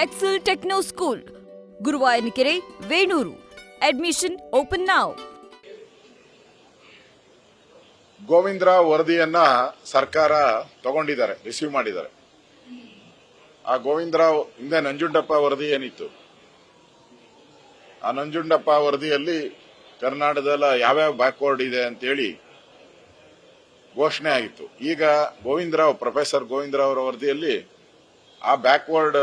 Excel techno school, Guruvayanakere, Venur. Admission open now. Govindrao ವರದಿಯನ್ನ ಸರ್ಕಾರ ತಗೊಂಡಿದ್ದಾರೆ, ರಿಸೀವ್ ಮಾಡಿದ್ದಾರೆ. ಆ ಗೋವಿಂದರಾವ್ ಹಿಂದೆ ನಂಜುಂಡಪ್ಪ ವರದಿ ಏನಿತ್ತು, ಆ ನಂಜುಂಡಪ್ಪ ವರದಿಯಲ್ಲಿ ಕರ್ನಾಟಕದ ಯಾವ್ಯಾವ ಬ್ಯಾಕ್ವರ್ಡ್ ಇದೆ ಅಂತೇಳಿ ಘೋಷಣೆ ಆಗಿತ್ತು. ಈಗ ಪ್ರೊಫೆಸರ್ ಗೋವಿಂದರಾವ್ ಅವರ ವರದಿಯಲ್ಲಿ ಆ ಬ್ಯಾಕ್ವರ್ಡ್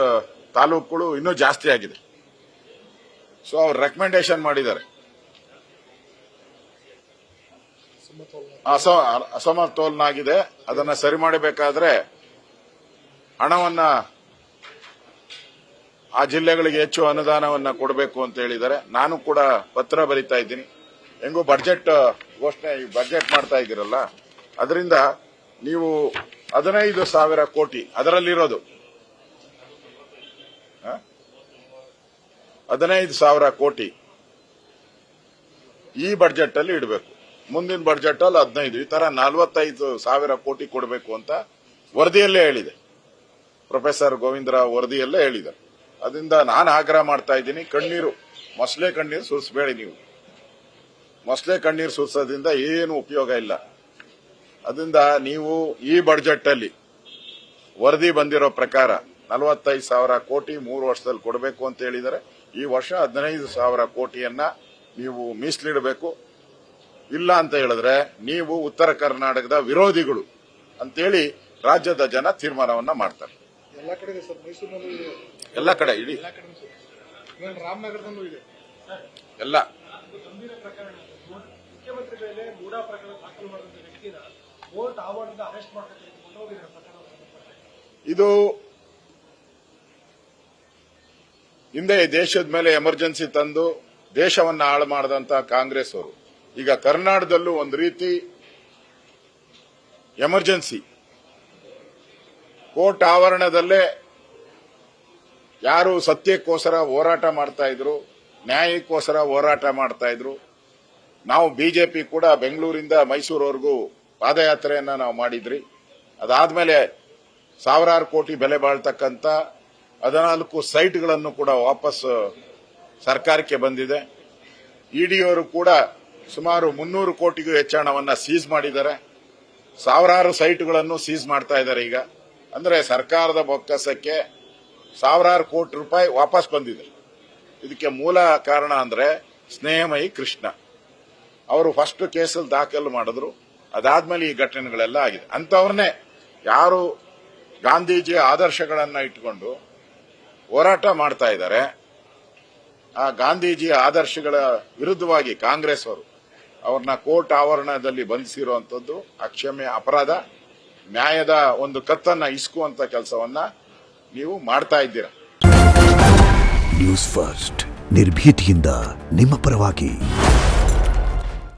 ತಾಲೂಕುಗಳು ಇನ್ನೂ ಜಾಸ್ತಿ ಆಗಿದೆ. ಸೊ ಅವ್ರು ರೆಕಮೆಂಡೇಶನ್ ಮಾಡಿದ್ದಾರೆ. ಅಸಮತೋಲನಾಗಿದೆ, ಅದನ್ನ ಸರಿ ಮಾಡಬೇಕಾದ್ರೆ ಹಣವನ್ನ ಆ ಜಿಲ್ಲೆಗಳಿಗೆ ಹೆಚ್ಚು ಅನುದಾನವನ್ನ ಕೊಡಬೇಕು ಅಂತ ಹೇಳಿದ್ದಾರೆ. ನಾನು ಕೂಡ ಪತ್ರ ಬರೀತಾ ಇದ್ದೀನಿ. ಹೆಂಗೋ ಬಜೆಟ್ ಬಜೆಟ್ ಮಾಡ್ತಾ ಇದ್ದೀರಲ್ಲ, ಅದರಿಂದ ನೀವು 15,000 ಕೋಟಿ ಅದರಲ್ಲಿರೋದು 15,000 ಕೋಟಿ ಈ ಬಜೆಟ್ ಅಲ್ಲಿ ಇಡಬೇಕು. ಮುಂದಿನ ಬಜೆಟ್ ಅಲ್ಲಿ 15, ಈ ತರ 45,000 ಕೋಟಿ ಕೊಡಬೇಕು ಅಂತ ವರದಿಯಲ್ಲೇ ಹೇಳಿದೆ. ಪ್ರೊಫೆಸರ್ ಗೋವಿಂದರಾವ್ ವರದಿಯಲ್ಲೇ ಹೇಳಿದ್ದಾರೆ. ಅದರಿಂದ ನಾನು ಆಗ್ರಹ ಮಾಡ್ತಾ ಇದ್ದೀನಿ, ಮೊಸಳೆ ಕಣ್ಣೀರು ಸುರಿಸಬೇಡಿ. ನೀವು ಮೊಸಳೆ ಕಣ್ಣೀರು ಸುರಿಸೋದ್ರಿಂದ ಏನು ಉಪಯೋಗ ಇಲ್ಲ. ಅದರಿಂದ ನೀವು ಈ ಬಜೆಟ್ ಅಲ್ಲಿ ವರದಿ ಬಂದಿರೋ ಪ್ರಕಾರ 45,000 ಕೋಟಿ 3 ವರ್ಷದಲ್ಲಿ ಕೊಡಬೇಕು ಅಂತ ಹೇಳಿದರೆ, ಈ ವರ್ಷ 15,000 ಕೋಟಿಯನ್ನ ನೀವು ಮೀಸಲಿಡಬೇಕು. ಇಲ್ಲ ಅಂತ ಹೇಳಿದ್ರೆ ನೀವು ಉತ್ತರ ಕರ್ನಾಟಕದ ವಿರೋಧಿಗಳು ಅಂತೇಳಿ ರಾಜ್ಯದ ಜನ ತೀರ್ಮಾನವನ್ನ ಮಾಡ್ತಾರೆ. ಎಲ್ಲ ಕಡೆ ಇಡೀ ರಾಮನಗರದಲ್ಲೂ ಇದೆ ಎಲ್ಲ. ಇದು ಹಿಂದೆ ದೇಶದ ಮೇಲೆ ಎಮರ್ಜೆನ್ಸಿ ತಂದು ದೇಶವನ್ನ ಹಾಳು ಮಾಡಿದಂತ ಕಾಂಗ್ರೆಸ್ ಅವರು ಈಗ ಕರ್ನಾಟಕದಲ್ಲೂ ಒಂದು ರೀತಿ ಎಮರ್ಜೆನ್ಸಿ. ಕೋರ್ಟ್ ಆವರಣದಲ್ಲೇ ಯಾರು ಸತ್ಯಕ್ಕೋಸ್ಕರ ಹೋರಾಟ ಮಾಡ್ತಾ ಇದ್ರು, ನ್ಯಾಯಕ್ಕೋಸ್ಕರ ಹೋರಾಟ ಮಾಡ್ತಾ ಇದ್ರು. ನಾವು ಬಿಜೆಪಿ ಕೂಡ ಬೆಂಗಳೂರಿಂದ ಮೈಸೂರವರೆಗೂ ಪಾದಯಾತ್ರೆಯನ್ನ ನಾವು ಮಾಡಿದ್ರಿ. ಅದಾದ್ಮೇಲೆ ಸಾವಿರಾರು ಕೋಟಿ ಬೆಲೆ ಬಾಳ್ತಕ್ಕಂಥ 14 ಸೈಟ್ಗಳನ್ನು ಕೂಡ ವಾಪಸ್ ಸರ್ಕಾರಕ್ಕೆ ಬಂದಿದೆ. ಇಡಿಯವರು ಕೂಡ ಸುಮಾರು 300 ಕೋಟಿಗೂ ಹೆಚ್ಚು ಹಣವನ್ನ ಸೀಸ್ ಮಾಡಿದ್ದಾರೆ. ಸಾವಿರಾರು ಸೈಟ್ಗಳನ್ನು ಸೀಸ್ ಮಾಡ್ತಾ ಇದ್ದಾರೆ. ಈಗ ಅಂದ್ರೆ ಸರ್ಕಾರದ ಬೊಕ್ಕಸಕ್ಕೆ ಸಾವಿರಾರು ಕೋಟಿ ರೂಪಾಯಿ ವಾಪಸ್ ಬಂದಿದೆ. ಇದಕ್ಕೆ ಮೂಲ ಕಾರಣ ಅಂದ್ರೆ ಸ್ನೇಹಮಯಿ ಕೃಷ್ಣ ಅವರು ಫಸ್ಟ್ ಕೇಸಲ್ಲಿ ದಾಖಲು ಮಾಡಿದ್ರು. ಅದಾದ್ಮೇಲೆ ಈ ಘಟನೆಗಳೆಲ್ಲ ಆಗಿದೆ. ಅಂತವ್ರನ್ನೇ ಯಾರು ಗಾಂಧೀಜಿಯ ಆದರ್ಶಗಳನ್ನ ಇಟ್ಕೊಂಡು ಹೋರಾಟ ಮಾಡ್ತಾ ಇದ್ದಾರೆ, ಆ ಗಾಂಧೀಜಿಯ ಆದರ್ಶಗಳ ವಿರುದ್ಧವಾಗಿ ಕಾಂಗ್ರೆಸ್ ಅವರು ಅವ್ರನ್ನ ಕೋರ್ಟ್ ಆವರಣದಲ್ಲಿ ಬಂಧಿಸಿರುವಂತದ್ದು ಅಕ್ಷಮ್ಯ ಅಪರಾಧ. ನ್ಯಾಯದ ಒಂದು ಕತ್ತನ್ನ ಇಸ್ಕುವಂತ ಕೆಲಸವನ್ನ ನೀವು ಮಾಡ್ತಾ ಇದ್ದೀರಾ. ನ್ಯೂಸ್ ಫಸ್ಟ್ ನಿರ್ಭೀತಿಯಿಂದ ನಿಮ್ಮ ಪರವಾಗಿ.